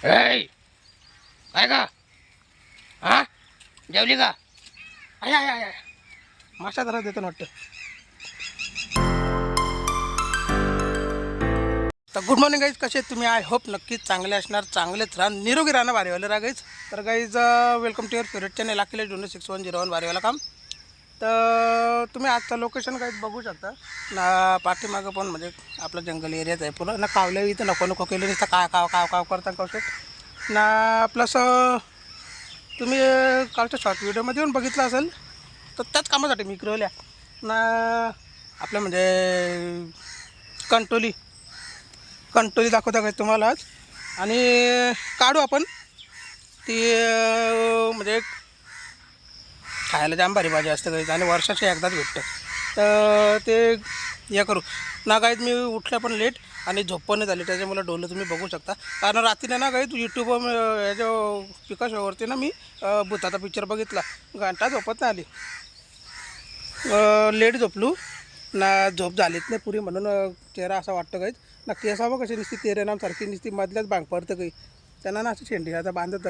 काय का हा जेवली का? आय आय आय माशा जरा देतो ना वाटतं. तर गुड मॉर्निंग गाईज, कसे आहेत तुम्ही? आय होप नक्कीच चांगले असणार, चांगलेच राहा, निरोगी राहणं भारीवालं राहा गाईज. तर guys welcome to your favourite channel Akhilesh 6101 भारीवाला काम. तर तुम्ही आजचं लोकेशन गाईज बघू शकता ना, पाठीमागं पण म्हणजे आपलं जंगल एरियाच आहे पूर्ण ना. कावल्या इथं नको नको केलं नुसतं काय काव काव काव करता कौशे ना. प्लस तुम्ही कालच्या शॉर्ट व्हिडिओमध्ये येऊन बघितलं असेल तर त्याच कामासाठी मी इकडवल्या ना. आपलं म्हणजे कंटोली कंटोली दाखवता काय तुम्हाला आज. आणि काढू आपण ती म्हणजे खायला जाम भारी भाजी असते गाईज आणि वर्षाची एकदाच भेटतं. तर ते हे करू ना गाईज. मी उठल्या पण लेट आणि झोप पण नाही झाली, त्याच्यामुळे डोलं तुम्ही बघू शकता. कारण रात्रीने ना गाईज यूट्यूबवर याच्या पिका शोवरती ना मी भूताचा पिक्चर बघितला, घंटा झोपत नाही आली. लेट झोपलो ना, झोप झालीच नाही पुरी, म्हणून चेहरा असा वाटतं गाईज ना. केसावं कशी नुसती तेरे नामसारखी नुसती मधल्याच बांग पडतं काही, त्यांना ना अशी शेंडी आता बांधत.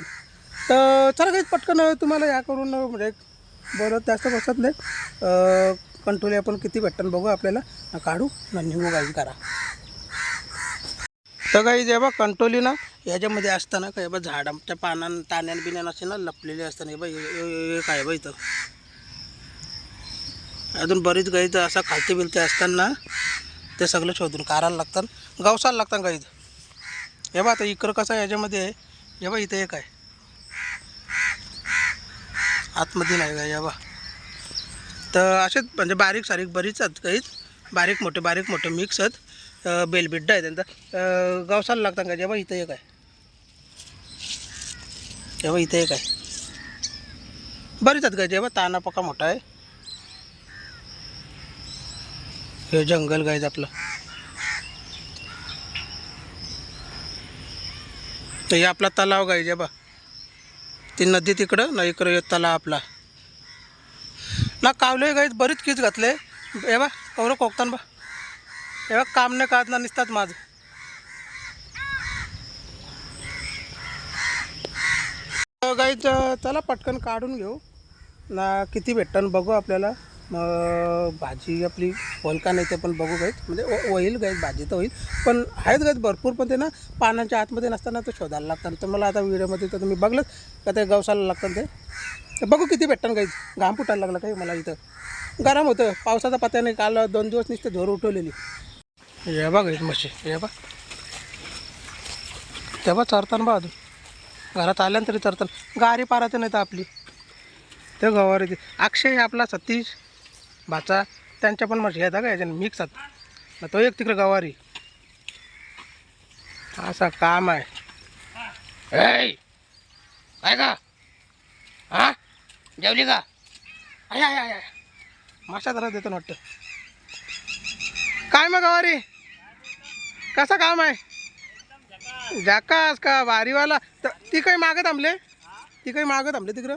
तर चला काही पटकन तुम्हाला या करून म्हणजे बोलत जास्त बसत नाही. कंट्रोल आपण किती भेटतं बघू आपल्याला ना, काढू ना निघू गाईज करा. तर काही जेव्हा कंट्रोली ना याच्यामध्ये असताना काय बा झाडाच्या पानां ताण्यान बिण्यान असे ना लपलेले असताना हे बा काय बा इथं अजून बरीच गाईज असं खालते बिलते असताना ते सगळं शोधून काढायला लागतात, गावसाला लागतात गाईज. हे बा आता इकडं कसं याच्यामध्ये आहे, हे बा इथं एक आहे आतमध्ये नाही काय, हे बा. तर असेच म्हणजे बारीक सारीक बरीच आहेत काहीच, बारीक मोठे मिक्स आहेत. बेलबिड्डा आहे त्यांचा, गावसाला लागतात का. जेव्हा इथं एक आहे, जेव्हा इथं एक आहे, बरीच आहेत का. जेव्हा ताना पका मोठा आहे हे जंगल गायच आपलं. तर हे आपला तलाव गाय जे बा, ती नदी तिकडं ना, इकडं तलाव आपला ना. कावले गाईत बरीच कीच घातले हे बा, कवरं कोकतान बा. हे बा काम नाही काढत ना, निसतात माझं. गाईच चला पटकन काढून घेऊ ना, किती भेटतं बघू आपल्याला. भाजी आपली होईल का नाही ते पण बघू गाईच, म्हणजे होईल गाईच, भाजी तर होईल पण आहेत गाईच भरपूर. पण ते ना पानाच्या आतमध्ये नसताना ते शोधायला लागतात. तर मला आता व्हिडिओमध्ये तर तुम्ही बघलंच का ते गवसाला लागतात ते बघू किती भेटतं गाईच. घाम फुटायला लागलं काही मला, इथं गरम होतं पावसाचा पत्त्याने. काल 2 दिवस नुसते झोर उठवलेली. हे बघ गाईच म्हशी, हे बघ तेव्हा चरताना बा, अजून घरात आल्यानंतर तरी चरताना गारी पारायचं नाही तर आपली ते गवारी. अक्षय आपला सतीश भाचा त्यांच्या पण म्हशी आहेत का याच्याने मिक्स आहेत. तो एक तिकडे गवारी, असा काम आहे. काय का हा जेवली का? आय आय आय माशा जरा देतो ना वाटतं. काय मग गवारी कसं काम आहे? जाकास का वारीवाला. तर ती काही मागं थांबले, ती काही मागं थांबले तिकडं.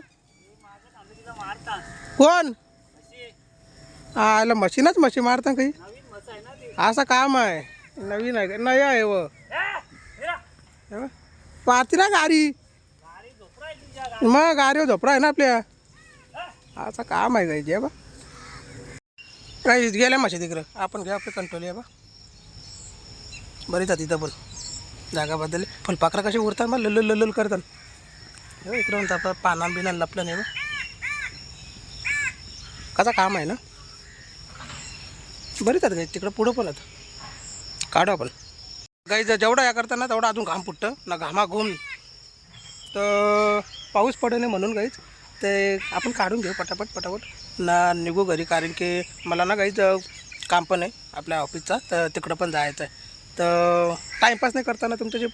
कोण आला मशीनच मशी मारता काही, असं काम आहे. नवीन आहे का? नाही आहे व पारती ना गाडी, मग गाडीवर झोपडा आहे ना आपल्या. असं काम आहे गायचे बा. काही गेल्या म्हशी तिकडं, आपण घ्या आपले कंट्रोल आहे बा. बरीच तिथं पण जागा बदलली. फुलपाखरं कशी उरतात मग लुल लुल करतात. हो इकडं म्हणतं आपलं पाना बिना लपलं नाही बा. कसं काम आहे ना, बरीच आहेत गाई तिकडं पुढं पण आहेत. काढू आपण गाई जेवढा या करताना तेवढा अजून घाम फुटतं ना, घामाघूम. तर पाऊस पडू नये म्हणून गाईच ते आपण काढून घेऊ पटापट ना, निघू घरी. कारण की मला ना गाईच काम पण आहे आपल्या ऑफिसचा, तर तिकडं पण जायचं आहे. तर टाईमपास नाही करताना तुमच्याशी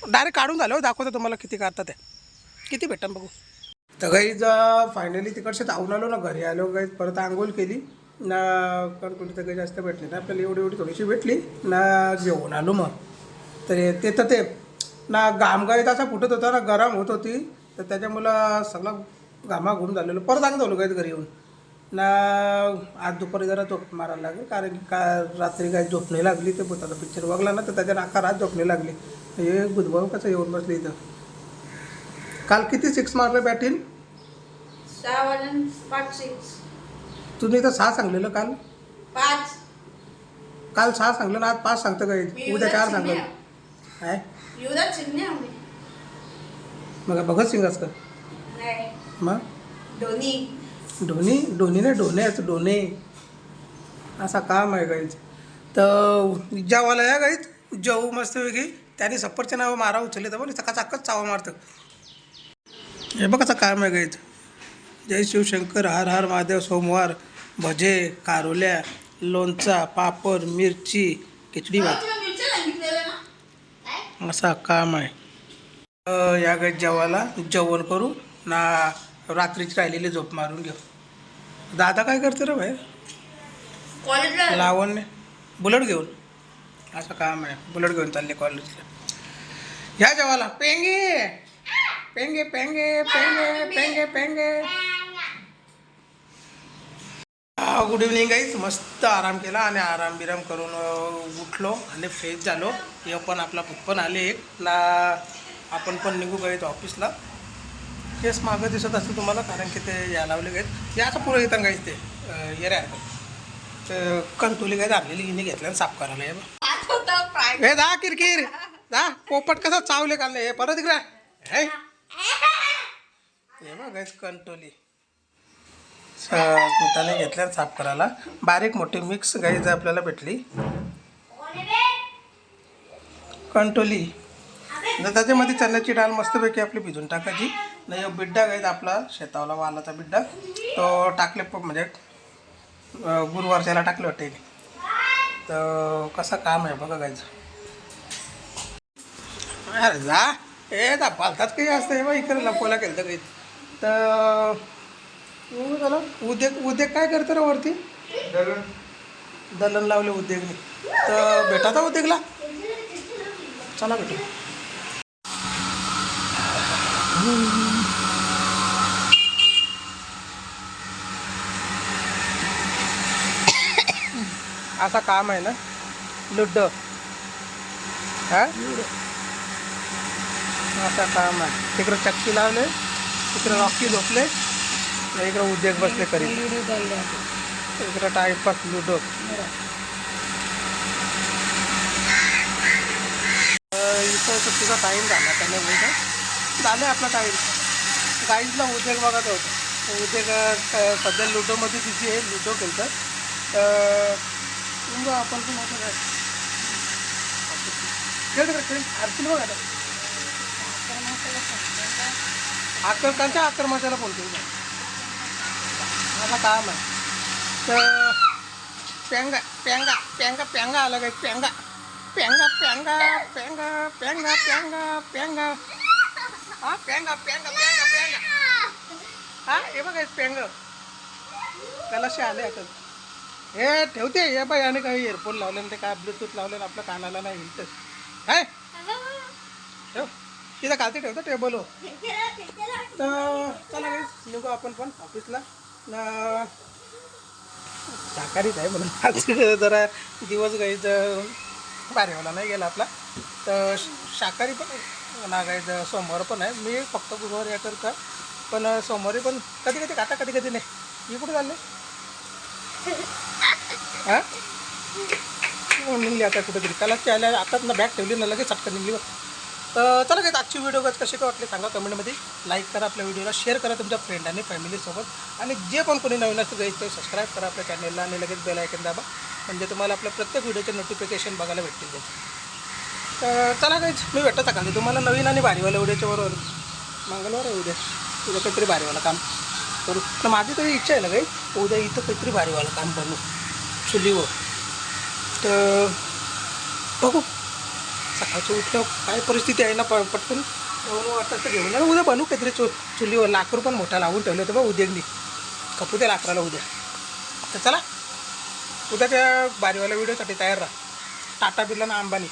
डायरेक्ट काढून झालं दाखवतो तुम्हाला किती काढतात ते, किती भेटतं बघू. तर गाईज फायनली तिकडचे धावून आलो ना, घरी आलो गाईज. परत आंघोळ केली ना, कारण कुठे तर काही जास्त भेटली ना आपल्याला, एवढी थोडीशी भेटली ना, जेवण आलो मग. तर ते तर ते ना घामगाईत असा फुटत होता ना, गरम होत होती, तर त्याच्यामुळं सगळं घामाघूम झालेलं. परत अंग झालो गाईत घरी येऊन ना आज दुपारी जरा झोप मारायला लागेल, कारण की का रात्री काय झोप नाही लागली. ते भूताचा पिक्चर बघला ना, तर त्याच्या नाका रात झोप नाही लागली. हे बुधभाऊ कसं येऊन बसले इथं. काल किती 6 मारले बॅटिंग? 5 तुम्ही तर 6 सांगलेलं काल. 5 काल 6 सांगलं ना, आज 5 सांगतं काय? उद्या 4 सांगलं काय? युवराज सिंग ने आम्ही मग भगत सिंगच का? नाही, मग धोनी धोनी नाही, ढोण्याचं ढोणे असा काम आहे गाईच. तर जेवायला या गाईत जेवू मस्तपैकी. त्याने सप्परचे नावं मारा उचलले तर बघ चकाचकच चावा मारतं. हे बघ कसं काम आहे गाईच. जय शिवशंकर, हर हर महादेव. सोमवार भजे, कारोल्या, लोणचा, पापड, मिरची, खिचडी भात तुला मिरच्या सांगितलेलं ना. असा काम आहे. या गाईत जेवायला जेवण करू ना, रात्रीची राहिलेली झोप मारून घेऊ. दादा काय करते रे बाहेर? कॉलेजला लावण बुलेट घेऊन असं काम आहे. बुलेट घेऊन चालले कॉलेजला. ह्या जेवायला पेंगे पेंगे पेंगे पेंगे पेंगे पेंगे. Good evening guys. मस्त आराम केला आणि आराम बिराम करून उठलो आणि फ्रेश झालो. हे पण आपला पण आले एक ना, आपण पण निघू गाईत ऑफिसला. केस मागं दिसत असतं तुम्हाला, कारण की ते या लावले गाईत. याचं पुढं येतं गाईच ते येऱ्या तर कंतुली गाईत आणलेली हिने घेतल्या आणि साफ करायला. हे जा किरकिर जा. पोपट कसा चावले काढले हे परत इकडे. हे बघ गाईच कंटोली स्मिताने घेतल्या साफ करायला. बारीक मोठी मिक्स गाईज आपल्याला भेटली कंटोली. तर त्याच्यामध्ये चण्याची डाळ मस्तपैकी आपली भिजून टाकायची. नाही बिड्डा गाईज आपला शेतावला वालाचा बिड्डा तो टाकले म्हणजे गुरुवारच्याला टाकले वाटते. तर कसं काम आहे बघा गाईज. अरे जा हे जा पालतात काही असतं. हे बघ इकडे लपवला केलं तर काही. तर चला उद्योग काय करतं रे वरती? दलन लावले उद्योगने. तर भेटा उद्योगला चला भेटू. असा काम आहे ना लुड्डो. हा असा काम आहे. तिकडं चक्की लावले, तिकडं रॉकी झोपले, इकडं उद्योग बसले करीत. इकडं टाइमपास लुडो. इथं तुझा टाईम झाला त्याने झालं आपला टाईम. गाईजला उद्योग बघायचं होतं. उद्योग सध्या लुडोमध्ये तिची आहे. लुडो खेळतात आपण पण होतं काय खेळ खेळ आरतील बघा. आकर्षकांच्या आक्रमणाला बोलतो माझा काम आहे. तर पेंगा पेंगा पेंगा पेंगा आला काय पेंगा पेंगा पेंगा पेंगा पेंगा पेंगा पेंगा हा पेंगा पेंगा पेंगा पेंगा हा हे बघा पेंग कलाशे आले आता. हे ठेवते हे बाई. आणि काही एअरफोन लावले ते काय ब्लूटूथ लावले आपल्या कानाला नाही हिलत काय ठेव तिथं खालती ठेवतो टेबल. तर चला काही निघू आपण पण ऑफिसला. शाकाहारीच आहे म्हणून आज जरा दिवस गाईचं बारेवाला नाही गेला आपला. तर शाकाहारी पण ना गाईचं सोमवार पण आहे. मी फक्त गुरुवार या करता, पण सोमवारी पण कधी कधी खाता कधी कधी नाही. मी कुठे चालले हां निघली आता कुठेतरी. त्याला ते आल्या आताच ना बॅग ठेवली ना लगेच चटकन निघली. तर चला काय आजची व्हिडिओ कशी काय वाटली सांगा कमेंटमध्ये. लाईक करा आपल्या व्हिडिओला, शेअर करा तुमच्या फ्रेंड आणि फॅमिलीसोबत. आणि जे पण कोणी नवीन असतं गाईज ते सबस्क्राईब करा आपल्या चॅनलला आणि लगेच बेल आयकन दाबा, म्हणजे तुम्हाला आपल्या प्रत्येक व्हिडिओचे नोटिफिकेशन बघायला भेटतील. तर चला गाईज मी भेटत खाली तुम्हाला नवीन आणि भारीवाला व्हिडिओच्या बरोबर. मंगळवार आहे उद्या. उद्या काहीतरी भारीवाला काम करू. तर माझी तरी इच्छा आहे ना गाई उद्या इथं काहीतरी भारीवाला काम बनवू चुलीवर. तर बघू सकाळचं उठलं काय परिस्थिती आहे ना पटकन वाटतं घेऊन ना उद्या बनवू काहीतरी चुलीवर. लाकूड पण मोठा लावून ठेवलं होतं बा उद्योगनी खपू त्या लाकडाला उद्या. तर चला उद्याच्या भारीवाल्या व्हिडिओसाठी तयार राहा. टाटा बिर्ला ना अंबानी.